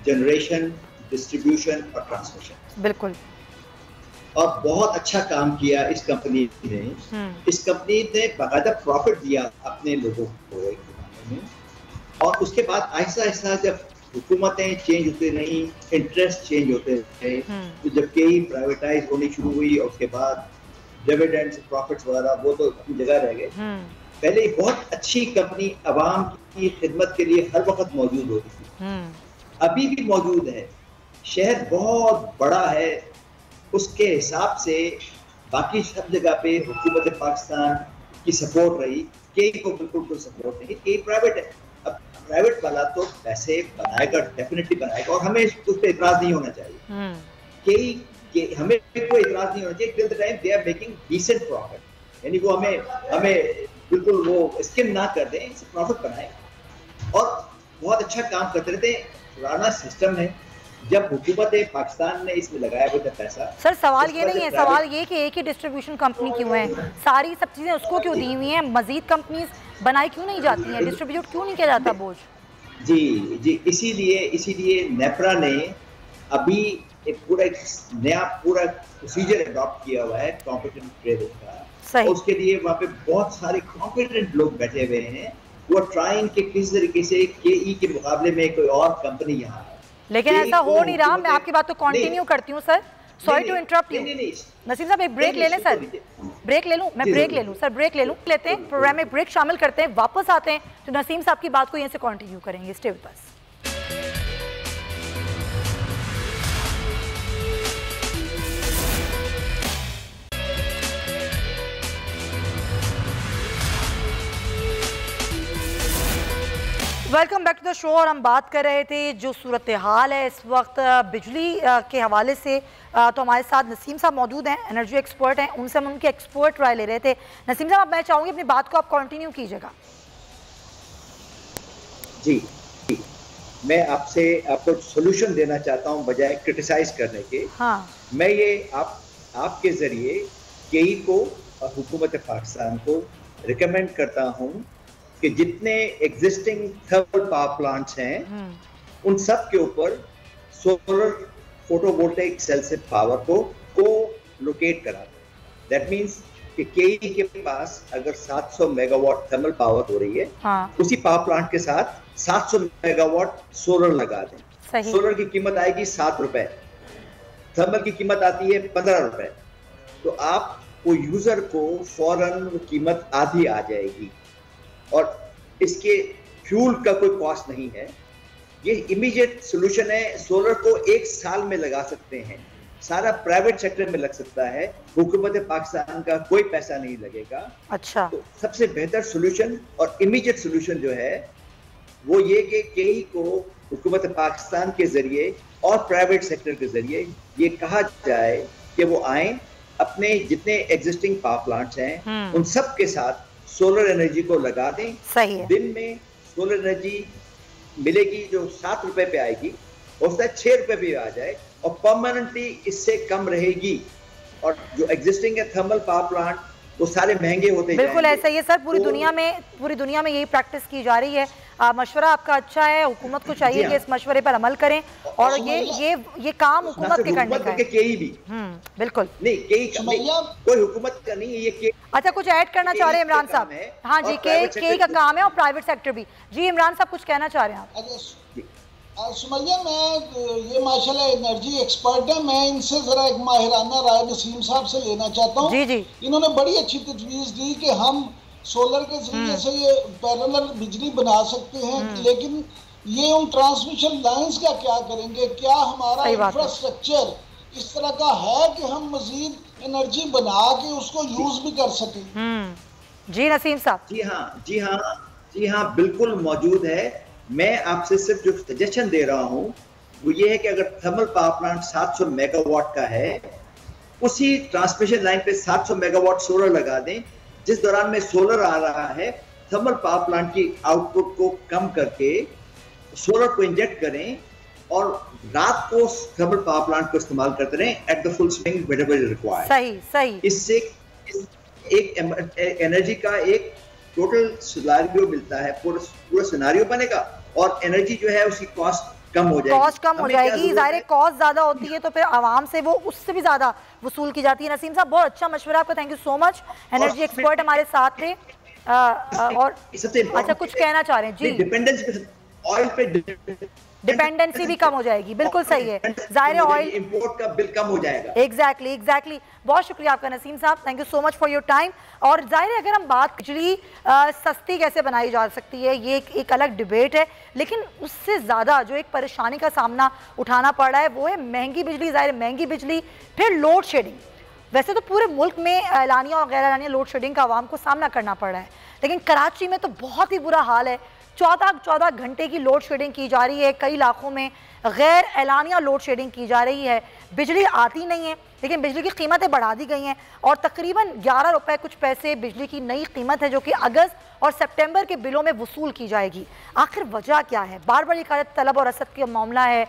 जनरेशन, डिस्ट्रीब्यूशन और ट्रांसमिशन। बिल्कुल। और बहुत अच्छा काम किया इस कंपनी ने। इस कंपनी ने बाकायदा प्रॉफिट दिया अपने लोगों को एक जमाने में, और उसके बाद आहिस्ता आहिस्ता जब हुकूमतें चेंज होते रही, इंटरेस्ट चेंज होते रहे, तो जब कई प्राइवेटाइज होनी शुरू हुई और उसके बाद डिविडेंड्स, प्रॉफिट्स वगैरह वो तो अपनी जगह रह गए। पहले बहुत अच्छी कंपनी आवाम की खिदमत के लिए हर वक्त मौजूद होती थी, अभी भी मौजूद है। शहर बहुत बड़ा है, उसके हिसाब से बाकी सब जगह पे हुकूमत पाकिस्तान की सपोर्ट रही, कई को बिल्कुल कोई सपोर्ट नहीं, कई प्राइवेट है। अब प्राइवेट वाला तो पैसे बनाएगा, डेफिनेटली बनाएगा, और हमें उस पर इतराज नहीं होना चाहिए। कई हमें कोई इतराज नहीं होना चाहिए till the time they are making decent profit. यानी वो हमें बिल्कुल वो स्किम ना कर दें, इससे प्रॉफिट बनाए। और बहुत अच्छा काम करते रहते हैं। पुराना सिस्टम है, जब हुकूमत पाकिस्तान ने इसमें लगाया हुआ था पैसा। सर सवाल ये नहीं है, सवाल ये कि एक ही डिस्ट्रीब्यूशन कंपनी क्यों है, सारी सब चीज़ें उसको क्यों दी हुई हैं, मजीद कंपनीज बनाई क्यों नहीं जाती हैं, डिस्ट्रीब्यूट क्यों नहीं किया जाता बोझ? जी इसीलिए नेपरा ने अभी एक नया प्रोसीजर अडॉप्ट किया हुआ है कॉम्पिटेंट ट्रेडिंग का। उसके लिए वहाँ पे बहुत सारे कॉम्पिटेंट लोग बैठे हुए हैं, वो ट्राइंग के किस तरीके से केई के मुकाबले में कोई और कंपनी यहाँ है। लेकिन ऐसा हो नहीं रहा। मैं आपकी बात तो कंटिन्यू करती हूँ sir, sorry to interrupt you. Naseem sahab एक ब्रेक ले लें सर, ब्रेक ले लूँ मैं, ब्रेक ले लूँ सर, ब्रेक ले लूँ, लेते हैं प्रोग्राम में ब्रेक शामिल करते हैं, वापस आते हैं तो नसीम साहब की बात को यहीं से कंटिन्यू करेंगे। Stay with us. Welcome back to the show. और हम बात कर रहे थे जो सूरत हाल है इस वक्त बिजली के हवाले से, तो हमारे साथ नसीम साहब मौजूद हैं, एनर्जी एक्सपर्ट हैं, उनसे हम उनकी एक्सपर्ट राय ले रहे थे। नसीम साहब मैं चाहूँगी अपनी बात को आप कंटिन्यू कीजिएगा। जी मैं आपको सोल्यूशन देना चाहता हूँ बजाय क्रिटिसाइज करने के। हाँ मैं ये आपके जरिए केई को और हुकूमत पाकिस्तान को रिकमेंड करता हूँ कि जितने एग्जिस्टिंग थर्मल पावर प्लांट्स हैं उन सब के ऊपर सोलर फोटोवोल्टेइक सेल से पावर को लोकेट करा दें। दैट मींस कि केई के पास अगर 700 मेगावाट थर्मल पावर हो रही है, उसी पावर प्लांट के साथ 700 मेगावाट सोलर लगा दें। सोलर की कीमत आएगी 7 रुपए, थर्मल की कीमत आती है 15 रुपए, तो आपको यूजर को फौरन कीमत आधी आ जाएगी और इसके फ्यूल का कोई कॉस्ट नहीं है। ये इमीडिएट सोल्यूशन है। सोलर को 1 साल में लगा सकते हैं, सारा प्राइवेट सेक्टर में लग सकता है, हुकूमत पाकिस्तान का कोई पैसा नहीं लगेगा। अच्छा, तो सबसे बेहतर सोल्यूशन और इमीडिएट सोल्यूशन जो है वो ये कि केई को हुकूमत पाकिस्तान के जरिए और प्राइवेट सेक्टर के जरिए ये कहा जाए कि वो आए, अपने जितने एग्जिस्टिंग पावर प्लांट्स हैं उन सब के साथ सोलर एनर्जी को लगा दें। सही है। दिन में सोलर एनर्जी मिलेगी जो 7 रुपए पे आएगी, हो सकता है 6 रुपए भी आ जाए और परमानेंटली इससे कम रहेगी। और जो एग्जिस्टिंग है थर्मल पावर प्लांट वो सारे महंगे होते जाएंगे। बिल्कुल ऐसा ही है सर, पूरी दुनिया में यही प्रैक्टिस की जा रही है। मशवरा आपका अच्छा है, हुकूमत को चाहिए कि इस मशवरे पर अमल करें और ये काम हुकूमत के करने का है। बिल्कुल नहीं, कोई हुकूमत का नहीं है ये। अच्छा, कुछ ऐड करना चाह रहे हैं इमरान साहब? हाँ जी, के का काम है और प्राइवेट सेक्टर भी। जी इमरान साहब कुछ कहना चाह रहे हैं आप? सुमैया, मैं ये माशाल्लाह एनर्जी एक्सपर्ट है, मैं इनसे जरा एक माहिराना राय नसीम साहब से लेना चाहता हूँ। जी जी, इन्होंने बड़ी अच्छी तजवीज़ दी कि हम सोलर के जरिए से ये पैरेलल बिजली बना सकते हैं, लेकिन ये उन ट्रांसमिशन लाइंस का क्या करेंगे? क्या हमारा इंफ्रास्ट्रक्चर इस तरह का है कि हम मजीद एनर्जी बना के उसको यूज भी कर सकें? जी नसीम साहब। जी हाँ बिल्कुल मौजूद है। मैं आपसे सिर्फ जो सजेशन दे रहा हूँ वो ये है कि अगर थर्मल पावर प्लांट 700 मेगावाट का है, उसी ट्रांसमिशन लाइन पे 700 मेगावाट सोलर लगा दें। जिस दौरान में सोलर आ रहा है, थर्मल पावर प्लांट की आउटपुट को कम करके सोलर को इंजेक्ट करें और रात को थर्मल पावर प्लांट को इस्तेमाल करते रहें at the full swing whenever required. सही। इससे एक एनर्जी का एक टोटल सिनेरियो मिलता है, पूरा सिनेरियो बनेगा और एनर्जी जो है उसकी कॉस्ट कम हो जाएगी। कॉस्ट कम हो जाएगी, ज़ाहिर कॉस्ट ज़्यादा होती है तो फिर आवाम से वो उससे भी ज़्यादा वसूल की जाती है। नसीम साहब बहुत अच्छा मशवरा आपका, thank you so much. Energy expert हमारे साथ थे। और अच्छा कुछ कहना चाह रहे हैं? जी, डिपेंडेंस ऑयल पे डिपेंडेंसी भी कम हो जाएगी। बिल्कुल सही है, जाहिर है ऑयल इंपोर्ट का बिल कम हो जाएगा। एग्जैक्टली। बहुत शुक्रिया आपका नसीम साहब, thank you so much for your time. और जाहिर है अगर हम बात बिजली सस्ती कैसे बनाई जा सकती है ये एक अलग डिबेट है, लेकिन उससे ज़्यादा जो एक परेशानी का सामना उठाना पड़ रहा है वो है महंगी बिजली। जाहिर है महंगी बिजली, फिर लोड शेडिंग। वैसे तो पूरे मुल्क में एलानिया और गैर एलानिया लोड शेडिंग का आवाम को सामना करना पड़ रहा है, लेकिन कराची में तो बहुत ही बुरा हाल है। 14 घंटे की लोड शेडिंग की जा रही है। कई इलाकों में गैर एलानिया लोड शेडिंग की जा रही है। बिजली आती नहीं है, लेकिन बिजली की कीमतें बढ़ा दी गई हैं और तकरीबन 11 रुपए कुछ पैसे बिजली की नई कीमत है, जो कि अगस्त और सितंबर के बिलों में वसूल की जाएगी। आखिर वजह क्या है? बार बार ये तलब और रसद का मामला है,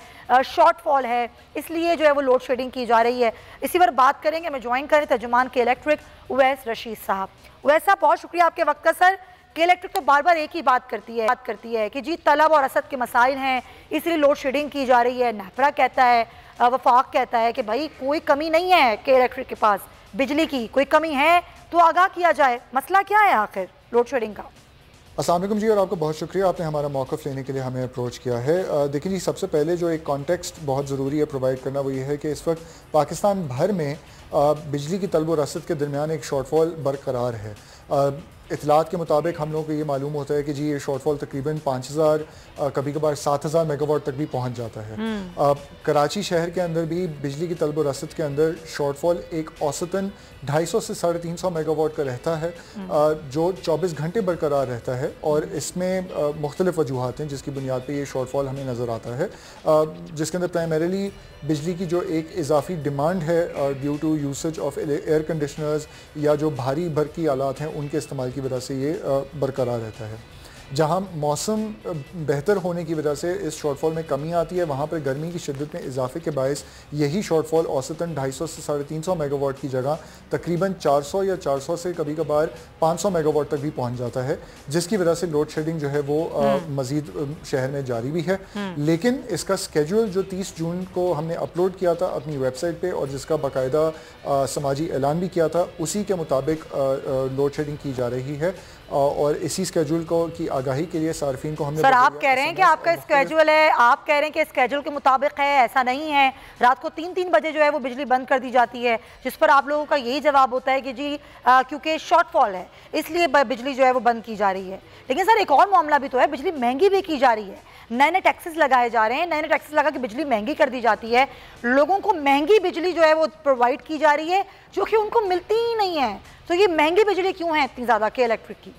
शॉर्टफॉल है, इसलिए जो है वो लोड शेडिंग की जा रही है। इसी पर बात करेंगे। मैं ज्वाइन करें तर्जुमान के इलेक्ट्रिक उवैस रशीद साहब। उवैस साहब, बहुत शुक्रिया आपके वक्त का। सर, के इलेक्ट्रिक तो बार बार एक ही बात करती है कि जी तलब और रसद के मसाइल हैं, इसलिए लोड शेडिंग की जा रही है। नेपरा कहता है, वफाक कहता है कि भाई कोई कमी नहीं है, के इलेक्ट्रिक के पास बिजली की कोई कमी है तो आगाह किया जाए। मसला क्या है आखिर लोड शेडिंग का? अस्सलाम वालेकुम जी, और आपका बहुत शुक्रिया, आपने हमारा मौक़िफ़ लेने के लिए हमें अप्रोच किया है। देखिए जी, सबसे पहले जो एक कॉन्टेक्स्ट बहुत ज़रूरी है प्रोवाइड करना, वो ये है कि इस वक्त पाकिस्तान भर में बिजली की तलब और रसद के दरमियान एक शॉर्टफॉल बरकरार है। इतलात के मुताबिक हम लोगों को ये मालूम होता है कि जी ये शॉर्टफॉल तकरीबन 5000 कभी कभार 7000 मेगावाट तक भी पहुंच जाता है। कराची शहर के अंदर भी बिजली की तलब और रसद के अंदर शॉर्टफॉल एक औसतन 250 से 350 मेगावाट का रहता है, जो 24 घंटे बरकरार रहता है। और इसमें मुख्तलिफ वजूहात हैं जिसकी बुनियाद पर ये शॉर्टफॉल हमें नज़र आता है, जिसके अंदर प्राइमरीली बिजली की जो एक इजाफी डिमांड है due to usage of air conditioners या जो भारी भरकी आलात हैं उनके इस्तेमाल की वजह से ये बरकरार रहता है। जहाँ मौसम बेहतर होने की वजह से इस शॉर्टफॉल में कमी आती है, वहाँ पर गर्मी की शिद्दत में इजाफे के बायस यही शॉर्टफॉल औसतन 250 से 350 मेगावाट की जगह तकरीबन 400 या 400 से कभी कभार 500 मेगावाट तक भी पहुँच जाता है, जिसकी वजह से लोड शेडिंग जो है वो मज़ीद शहर में जारी भी है। लेकिन इसका स्केड्यूल जो 30 जून को हमने अपलोड किया था अपनी वेबसाइट पर और जिसका बाकायदा समाजी ऐलान भी किया था, उसी के मुताबिक लोड शेडिंग की जा रही है। और इसी स्केड्यूल को की आगाही के लिए सार्फिन को हमने। सर, आप कह रहे हैं कि आपका स्केड्यूल है, आप कह रहे हैं कि स्केड्यूल के मुताबिक है, ऐसा नहीं है। रात को 3-3 बजे जो है वो बिजली बंद कर दी जाती है, जिस पर आप लोगों का यही जवाब होता है कि जी क्योंकि शॉर्टफॉल है इसलिए बिजली जो है वो बंद की जा रही है। लेकिन सर, एक और मामला भी तो है, बिजली महंगी भी की जा रही है। नए टैक्सेस लगाए जा रहे हैं, नए टैक्सेस लगा के बिजली महंगी कर दी जाती है। लोगों को महंगी बिजली जो है वो प्रोवाइड की जा रही है, जो कि उनको मिलती ही नहीं है। तो ये महंगी बिजली क्यों है इतनी ज़्यादा के इलेक्ट्रिक की?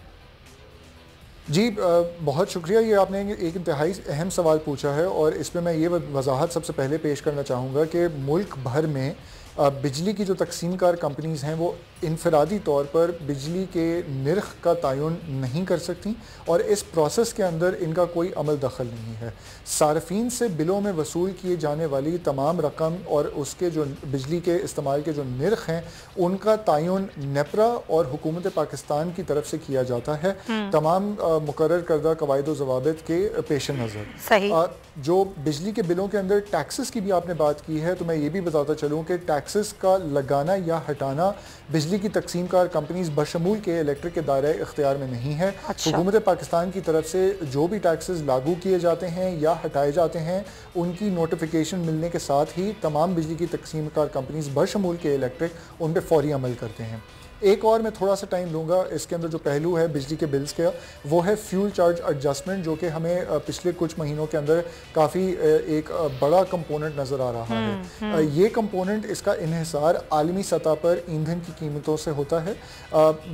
जी बहुत शुक्रिया, ये आपने एक इंतहाई अहम सवाल पूछा है और इस पर मैं ये वजाहत सबसे पहले पेश करना चाहूँगा कि मुल्क भर में बिजली की जो तकसीमकार कंपनीज़ हैं वो इनफरादी तौर पर बिजली के निर्ख का तयन नहीं कर सकती और इस प्रोसेस के अंदर इनका कोई अमल दखल नहीं है। सार्फिन से बिलों में वसूल किए जाने वाली तमाम रकम और उसके जो बिजली के इस्तेमाल के जो निर्ख हैं उनका तयन नेपरा और हुकूमत पाकिस्तान की तरफ से किया जाता है, तमाम मुकर्रर करदा कवायद व ज़वाबित के पेश नज़र। जो बिजली के बिलों के अंदर टैक्सेस की भी आपने बात की है, तो मैं ये भी बताता चलूँ कि टैक्सेस का लगाना या हटाना बिजली की तकसीमकार कंपनीज बशमूल के इलेक्ट्रिक के दायरे इख्तियार में नहीं है। हुकूमत पाकिस्तान की तरफ से जो भी टैक्सेस लागू किए जाते हैं या हटाए जाते हैं, उनकी नोटिफिकेशन मिलने के साथ ही तमाम बिजली की तकसीमकार कंपनीज बशमूल के इलेक्ट्रिक उन पर फौरी अमल करते हैं। एक और मैं थोड़ा सा टाइम लूँगा, इसके अंदर जो पहलू है बिजली के बिल्स का वो है फ्यूल चार्ज एडजस्टमेंट, जो कि हमें पिछले कुछ महीनों के अंदर काफ़ी एक बड़ा कंपोनेंट नज़र आ रहा है। ये कंपोनेंट, इसका इन्हिसार आलमी सतह पर ईंधन की कीमतों से होता है।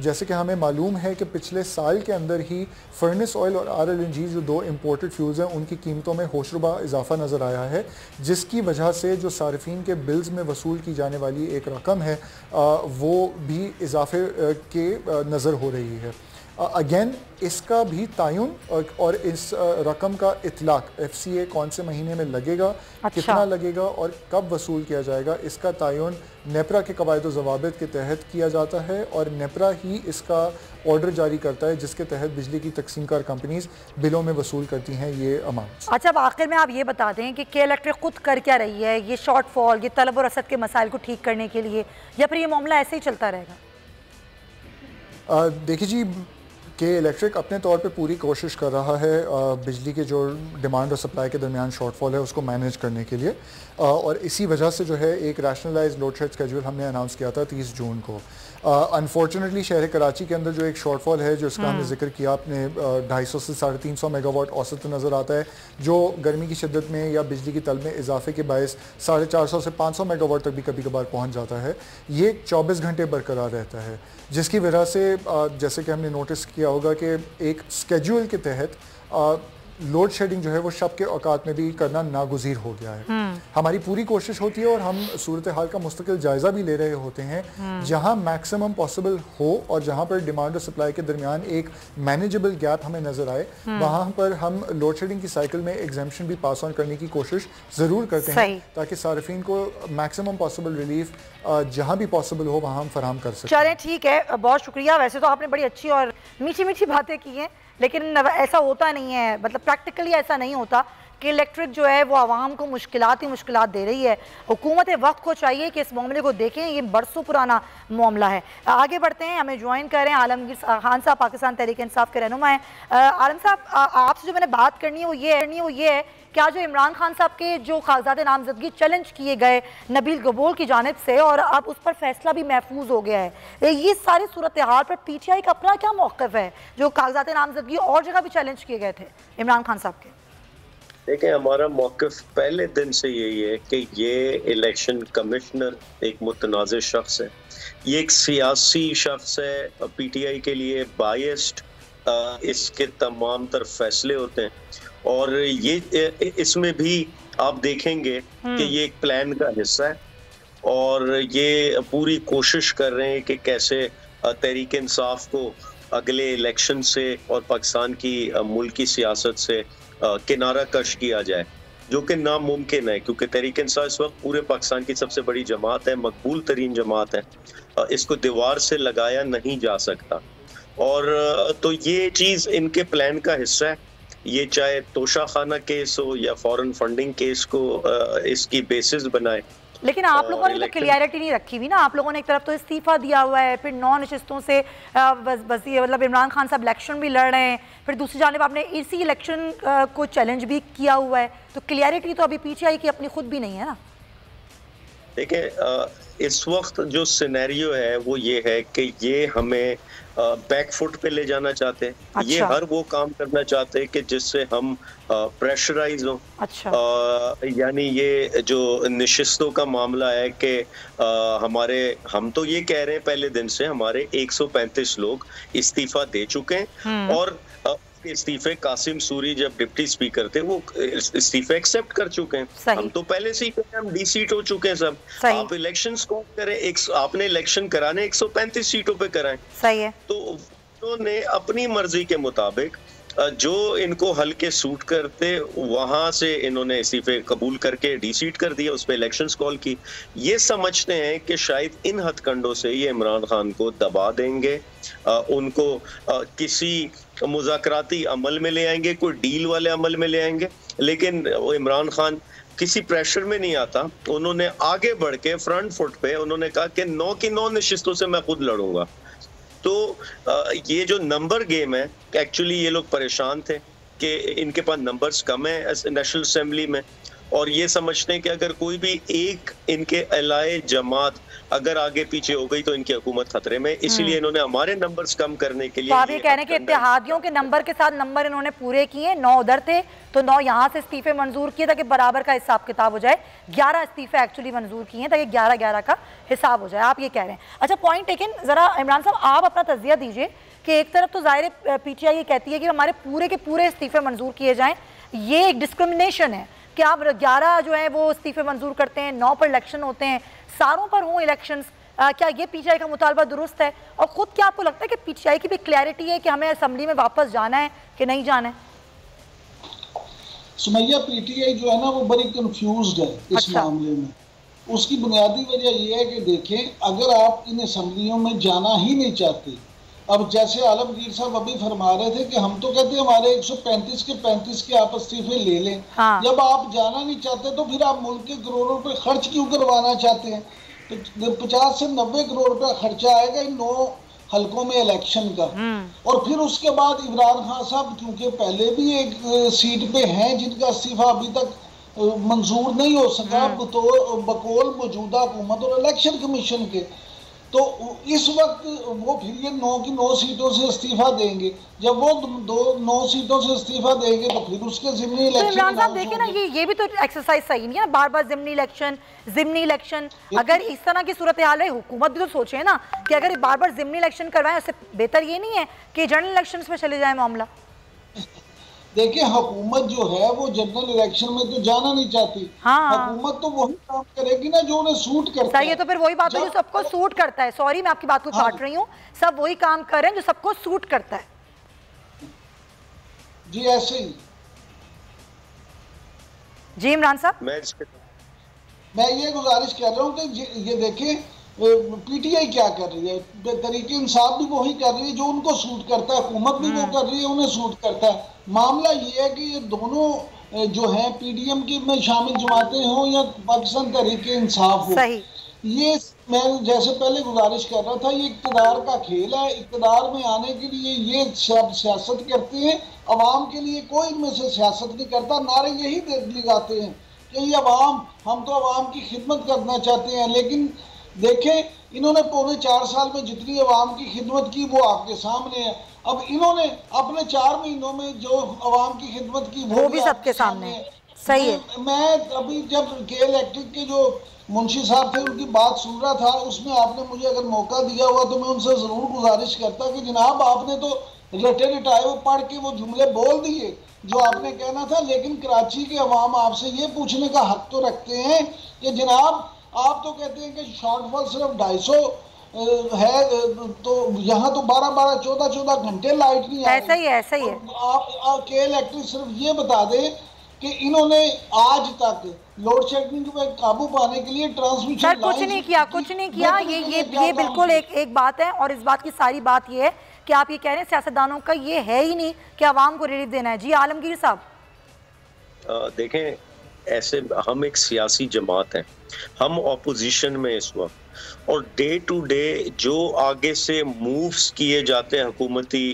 जैसे कि हमें मालूम है कि पिछले साल के अंदर ही फर्नेस ऑयल और RLNG जो दो इम्पोर्टेड फ्यूल्स हैं उनकी कीमतों में होशरुबा इजाफा नज़र आया है, जिसकी वजह से जो सार्फिन के बिल्स में वसूल की जाने वाली एक रकम है वो भी इजाफे के नज़र हो रही है। अगेन इसका भी तयन और इस रकम का इतलाक FCA कौन से महीने में लगेगा, कितना लगेगा और कब वसूल किया जाएगा, इसका तयन नेपरा के कवायद व ज़वाबित के तहत किया जाता है और नेपरा ही इसका ऑर्डर जारी करता है जिसके तहत बिजली की तकसीमकार कंपनीज बिलों में वसूल करती हैं ये अमाउंट। अच्छा, अब आखिर में आप ये बता दें कि के इलेक्ट्रिक खुद कर क्या रही है ये शॉर्टफॉल, ये तलब और रसद के मसाइल को ठीक करने के लिए, या फिर ये मामला ऐसे ही चलता रहेगा? देखिए जी, के इलेक्ट्रिक अपने तौर पे पूरी कोशिश कर रहा है बिजली के जो डिमांड और सप्लाई के दरमियान शॉर्टफॉल है उसको मैनेज करने के लिए, और इसी वजह से जो है एक रैशनलाइज्ड लोड शेड स्केड्यूल हमने अनाउंस किया था 30 जून को। अनफॉर्चुनेटली शहर कराची के अंदर जो एक शॉर्टफॉल है जो इसका हमने जिक्र किया अपने 250 से 350 मेगावाट औसत नज़र आता है, जो गर्मी की शिद्दत में या बिजली की तलब में इजाफे के बायस 450 से 500 मेगावाट तक भी कभी कभार पहुँच जाता है। ये 24 घंटे बरकरार रहता है, जिसकी वजह से जैसे कि हमने नोटिस किया किया होगा कि एक स्केड्यूल के तहत लोड शेडिंग जो है वो शब के औकात में भी करना नागुज़ीर हो गया है। हमारी पूरी कोशिश होती है और हम सूरत हाल का मुस्तकिल जायज़ा भी ले रहे होते हैं, जहां मैक्सिमम पॉसिबल हो और जहां पर डिमांड और सप्लाई के दरमियान एक मैनेजेबल गैप हमें नजर आए, वहां पर हम लोड शेडिंग की साइकिल में एग्जेम्पशन भी पास ऑन करने की कोशिश ज़रूर करते हैं ताकि सार्फिन को मैक्सिमम पॉसिबल रिलीफ जहां भी पॉसिबल हो वहां हम फराहम कर सकें। चलें ठीक है, बहुत शुक्रिया। वैसे तो आपने बड़ी अच्छी और मीठी मीठी बातें की हैं, लेकिन ऐसा होता नहीं है, मतलब प्रैक्टिकली ऐसा नहीं होता कि इलेक्ट्रिक जो है वो आवाम को मुश्किलात ही मुश्किलात दे रही है। हुकूमत वक्त को चाहिए कि इस मामले को देखें, ये बरसों पुराना मामला है। आगे बढ़ते हैं, हमें ज्वाइन करें आलमगीर खान साहब, पाकिस्तान तहरीक इंसाफ के रहनुमा हैं। आलम साहब, आपसे जो मैंने बात करनी है वो ये है क्या जो इमरान खान साहब के जो कागजात नामजदगी चैलेंज किए गए नबील गबोल की जानिब से और अब उस पर फैसला भी महफूज हो गया है, ये सारी सूरत हाल पर पीटीआई का अपना क्या मौक़िफ़ है? जो कागजात नामजदगी और जगह भी चैलेंज किए गए थे इमरान खान साहब के। देखिए, हमारा मौक़िफ़ पहले दिन से यही है कि ये इलेक्शन कमिश्नर एक मुतनाज़ शख्स है, ये एक सियासी शख्स है, पीटीआई के लिए बायस्ड इसके तमाम तर फैसले होते हैं और ये इसमें भी आप देखेंगे कि ये एक प्लान का हिस्सा है और ये पूरी कोशिश कर रहे हैं कि कैसे तहरीक इंसाफ को अगले इलेक्शन से और पाकिस्तान की मुल्की सियासत से किनारा कश किया जाए, जो कि नामुमकिन है क्योंकि तहरीक इंसाफ इस वक्त पूरे पाकिस्तान की सबसे बड़ी जमात है, मकबूल तरीन जमात है, इसको दीवार से लगाया नहीं जा सकता। और तो ये चीज़ इनके प्लान का हिस्सा है, ये चाहे तोशा खाना केस हो या फॉरेन फंडिंग केस को इसकी बेसिस बनाए। लेकिन आप लोगों ने तो क्लियरिटी नहीं रखी हुई ना, आप लोगों ने एक तरफ तो इस्तीफा दिया हुआ है, फिर 9 नशिस्तों से बस ये मतलब इमरान खान साहब इलेक्शन भी लड़ रहे हैं, फिर दूसरी जानिब आपने इसी इलेक्शन को चैलेंज भी किया हुआ है, तो क्लियरिटी तो अभी पीटीआई की अपनी खुद भी नहीं है ना। देखिए, इस वक्त जो सिनेरियो है वो ये है कि ये हमें बैकफुट पे ले जाना चाहते हैं। अच्छा। ये हर वो काम करना चाहते हैं कि जिससे हम प्रेशराइज हों। अच्छा। यानी ये जो नशिस्तों का मामला है कि हम तो ये कह रहे हैं पहले दिन से हमारे 135 लोग इस्तीफा दे चुके हैं और इस्तीफे कासिम सूरी जब डिप्टी स्पीकर थे वो इस्तीफे एक्सेप्ट कर चुके हैं। हम तो पहले से ही हम डीसीट हो चुके हैं सब। आप इलेक्शन कौन करें, आपने इलेक्शन कराने 135 सीटों पे कराएं। सही है। तो उन्होंने अपनी मर्जी के मुताबिक जो इनको हल्के सूट करते वहां से इन्होंने इस्तीफे कबूल करके डीसीट कर दिया, उस पर इलेक्शंस कॉल की। ये समझते हैं कि शायद इन हथकंडों से ये इमरान खान को दबा देंगे, उनको किसी मुज़ाकराती अमल में ले आएंगे, कोई डील वाले अमल में ले आएंगे। लेकिन वो इमरान खान किसी प्रेशर में नहीं आता, उन्होंने आगे बढ़ के फ्रंट फुट पे उन्होंने कहा कि 9 की 9 नशिस्तों से मैं खुद लड़ूंगा। तो ये जो नंबर गेम है, एक्चुअली ये लोग परेशान थे कि इनके पास नंबर्स कम है नेशनल असेंबली में और ये समझते हैं कि अगर कोई भी एक इनके अलाए जमात अगर आगे पीछे हो गई तो इनकी हुकूमत खतरे में, इसलिए इन्होंने हमारे नंबर्स कम करने के लिए तो आप ये कह रहे हैं कि इत्तेहादियों के नंबर के साथ नंबर इन्होंने पूरे किए, 9 उधर थे तो 9 यहाँ से इस्तीफे मंजूर किए ताकि बराबर का हिसाब किताब हो जाए। 11 इस्तीफे एक्चुअली मंजूर किए ताकि 11-11 का हिसाब हो जाए, आप ये कह रहे हैं। अच्छा, पॉइंट टेकन। जरा इमरान साहब आप अपना तजिया दीजिए कि एक तरफ तो जाहिर पीटीआई ये कहती है कि हमारे पूरे के पूरे इस्तीफे मंजूर किए जाएं, ये एक डिस्क्रिमिनेशन है कि आप 11 जो है वो इस्तीफे मंजूर करते हैं, 9 पर इलेक्शन होते हैं, सारों पर हों इलेक्शंस। क्या ये पीटीआई का मुतालबा दुरुस्त है? और खुद क्या आपको लगता है कि पीटीआई की भी क्लैरिटी है कि हमें असेंबली में वापस जाना है कि नहीं जाना है? सुमैया, पीटीआई जो है ना वो बड़ी कंफ्यूज्ड है इस मामले में। उसकी बुनियादी वजह यह है कि देखें, अगर आप इन असेंबलियों में जाना ही नहीं चाहते, अब जैसे आलमगीर साहब अभी फरमा रहे थे कि हम तो कहते हैं हमारे 135 के 35 के आप इस्तीफे ले लें। हाँ। जब आप जाना नहीं चाहते तो फिर आप मुल्क के करोड़ों रुपए खर्च क्यों करवाना चाहते हैं? तो 50 से 90 करोड़ रुपया खर्चा आएगा इन 9 हलकों में इलेक्शन का। और फिर उसके बाद इमरान खान साहब क्योंकि पहले भी एक सीट पे हैं जिनका इस्तीफा अभी तक मंजूर नहीं हो सका बकौल मौजूदा हुकूमत और इलेक्शन कमीशन के, तो इस वक्त वो फिर ये 9 की 9 सीटों से इस्तीफा देंगे। जब वो 9 सीटों से इस्तीफा देंगे तो फिर उसके ज़िमनी इलेक्शन। तो इमरान साहब देखिए ना, ये भी तो एक्सरसाइज सही नहीं है, बार बार ज़िमनी इलेक्शन। अगर इस तरह की सूरत हाल है, हुकूमत भी तो सोचे ना कि अगर बार बार ज़िमनी इलेक्शन करवाएं, उससे बेहतर ये नहीं है कि जनरल इलेक्शन में चले जाए मामला। देखिए हुकूमत जो है वो जनरल इलेक्शन में तो जाना नहीं चाहती। हाँ। हुकूमत तो वही काम करेगी ना जो उन्हें सूट करता है। सही है, तो फिर वही बात है जो सबको सूट करता है। सॉरी मैं आपकी बात को काट रही हूँ, सब वही काम कर रहे हैं जो सबको सूट करता है। जी ऐसे ही। जी इमरान साहब, मैं ये गुजारिश कर रहा हूँ कि ये देखें पीटीआई क्या कर रही है, तरीके इंसाफ भी वही कर रही है जो उनको सूट करता है, हुकूमत भी वो कर रही है उन्हें सूट करता है। मामला ये है कि ये दोनों जो है पीडीएम की में शामिल जमातें हों या पाकिस्तान तहरीके इंसाफ हो, ये मैं जैसे पहले गुजारिश कर रहा था, ये इक़्तिदार का खेल है। इक़्तिदार में आने के लिए ये सब सियासत करते हैं, अवाम के लिए कोई इनमें से सियासत नहीं करता। नारे यही लगाते हैं कि ये अवाम, हम तो अवाम की खिदमत करना चाहते हैं। लेकिन देखें इन्होंने पौने 4 साल में जितनी अवाम की खिदमत की वो आपके सामने है। अब इन्होंने अपने 4 महीनों में जो अवाम की खिदमत की वो भी सबके सामने है। सही है। मैं अभी जब के इलेक्ट्रिक के जो मुंशी साहब थे उनकी बात सुन रहा था, उसमें आपने मुझे अगर मौका दिया हुआ तो मैं उनसे ज़रूर गुजारिश करता कि जनाब आपने तो रटे रटाए वो पढ़ के वो जुमले बोल दिए जो आपने कहना था, लेकिन कराची के अवाम आपसे ये पूछने का हक तो रखते हैं कि जनाब आप तो कहते हैं कि शॉर्टफॉल सिर्फ 250 है, तो यहाँ तो 12-12, 14-14 घंटे लाइट नहीं आ रही। ऐसा ही है। आप के इलेक्ट्रिक सिर्फ ये बता दें कि इन्होंने आज तक लोड शेडिंग पे काबू पाने के लिए ट्रांसमिशन कुछ नहीं किया। ये बिल्कुल एक बात है, और इस बात की सारी बात ये है कि आप ये कह रहे हैं सियासतदानों का ये है ही नहीं कि आवाम को रिलीफ देना है। जी आलमगीर साहब, देखें ऐसे हम एक सियासी जमात हैं, हम ऑपोजिशन में इस वक्त, और डे टू डे जो आगे से मूव्स किए जाते हैं हुकूमती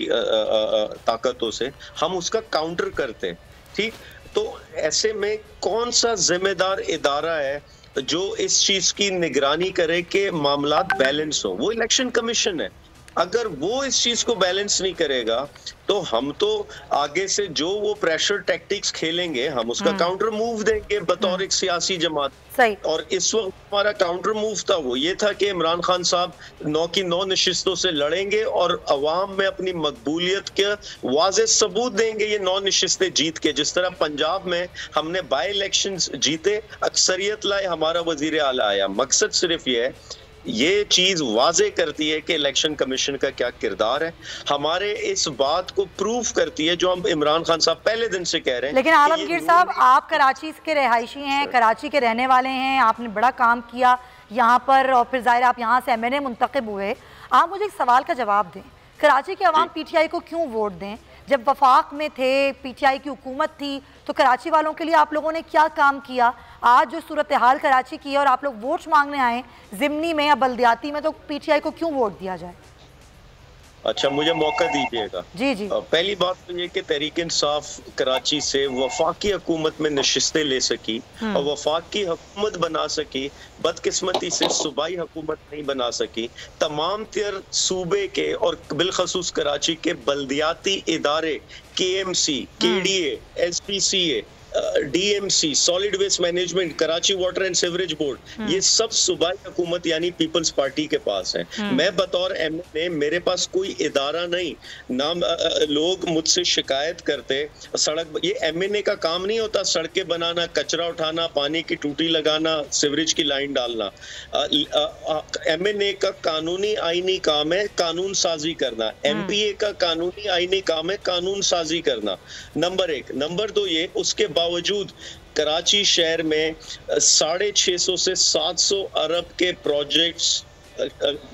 ताकतों से, हम उसका काउंटर करते हैं। ठीक, तो ऐसे में कौन सा जिम्मेदार इदारा है जो इस चीज की निगरानी करे कि मामलात बैलेंस हो? वो इलेक्शन कमीशन है। अगर वो इस चीज को बैलेंस नहीं करेगा तो हम तो आगे से जो वो प्रेशर टैक्टिक्स खेलेंगे हम उसका काउंटर मूव देंगे बतौर एक सियासी जमात। सही। और इस वक्त हमारा काउंटर मूव था वो ये था कि इमरान खान साहब 9 की 9 नशिस्तों से लड़ेंगे और अवाम में अपनी मकबूलियत के वाज़े सबूत देंगे ये 9 नशिस्तें जीत के। जिस तरह पंजाब में हमने बाई इलेक्शंस जीते, अक्सरियत लाए, हमारा वजीर आला आया। मकसद सिर्फ ये है, ये चीज वाजे करती है कि इलेक्शन कमीशन का क्या किरदार है, हमारे इस बात को प्रूफ करती है जो हम इमरान खान साहब पहले दिन से कह रहे हैं। लेकिन आलमगीर साहब, आप कराची के रहायशी हैं, कराची के रहने वाले हैं, आपने बड़ा काम किया यहाँ पर और फिर जाहिर आप यहाँ से MNA मुंतखब हुए। आप मुझे एक सवाल का जवाब दें, कराची के अवाम PTI को क्यों वोट दें? जब वफाक में थे, PTI की हुकूमत थी, तो कराची वालों के लिए आप लोगों ने क्या काम किया? आज जो सूरत हाल कराची की है और आप लोग वोट मांगने आए ज़िमनी में या बल्दियाती में, तो PTI को क्यों वोट दिया जाए? अच्छा, मुझे मौका दीजिएगा। जी जी। पहली बात तो ये कि तहरीक इंसाफ कराची से वफाकी हुकूमत में नशिस्तें ले सकी और वफाकी हुकूमत बना सकी, बदकिस्मती से सूबाई हुकूमत नहीं बना सकी। तमाम तर सूबे के और बिलखसूस कराची के बल्दियाती इदारे KMC, KDA, SPCA, DMC, solid waste management, Karachi water and sewerage board, ये सब सूबाई हुकूमत यानी पीपल्स पार्टी के पास है। मैं बतौर MNA, मेरे पास कोई इदारा नहीं। नाम लोग मुझसे शिकायत करते सड़क, ये MNA का काम नहीं होता सड़कें बनाना, कचरा उठाना, पानी की टूटी लगाना, सीवरेज की लाइन डालना। MNA का कानूनी आईनी काम है कानून साजी करना। MPA का कानूनी आईनी काम है कानून साजी करना, नंबर 1। नंबर 2 ये, उसके बावजूद कराची शहर में 650 से 700 अरब के प्रोजेक्ट्स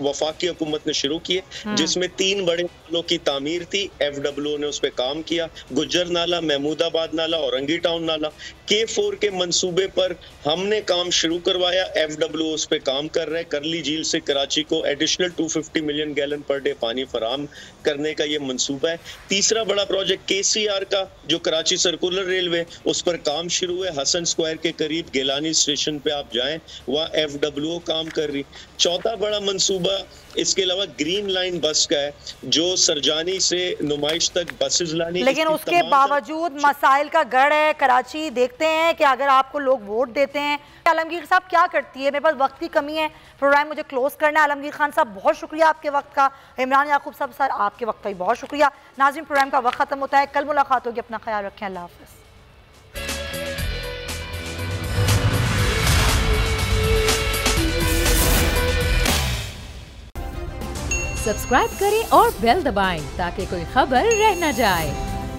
वफाकी हुकूमत ने शुरू किए, जिसमें 3 बड़े नालों की तामीर थी। FWO ने उस पर काम किया, गुज्जर नाला, महमूदाबाद नाला, औरंगी टाउन नाला। K4 के मंसूबे पर हमने काम शुरू करवाया, FWO उस पर काम कर रहे हैं। करली झील से कराची को additional 250 million gallon per day पानी फराम करने का ये मंसूबा है। तीसरा बड़ा प्रोजेक्ट KCR का, जो कराची सर्कुलर रेलवे, उस पर काम शुरू है। हसन स्क्वायर के करीब गिलानी स्टेशन पे आप जाएं, वहाँ FWO काम कर रही। चौथा बड़ा बड़ा मंसूबा इसके अलावा ग्रीन लाइन बस का है, जो सरजानी से नुमाइश तक बसेस लानी। लेकिन उसके बावजूद मसाइल का गढ़ है कराची। देखते हैं कि अगर आपको लोग वोट देते हैं, आलमगीर साहब क्या करती है। मेरे पास वक्त की कमी है, प्रोग्राम मुझे क्लोज करना है। आलमगीर खान साहब बहुत शुक्रिया आपके वक्त का। इमरान याकूब साहब सर आपके वक्त का भी बहुत शुक्रिया। नाज़रीन प्रोग्राम का वक्त खत्म होता है, कल मुलाकात होगी, अपना ख्याल रखें, अल्लाह हाफ़िज़। सब्सक्राइब करें और बेल दबाएं ताकि कोई खबर रह न जाए।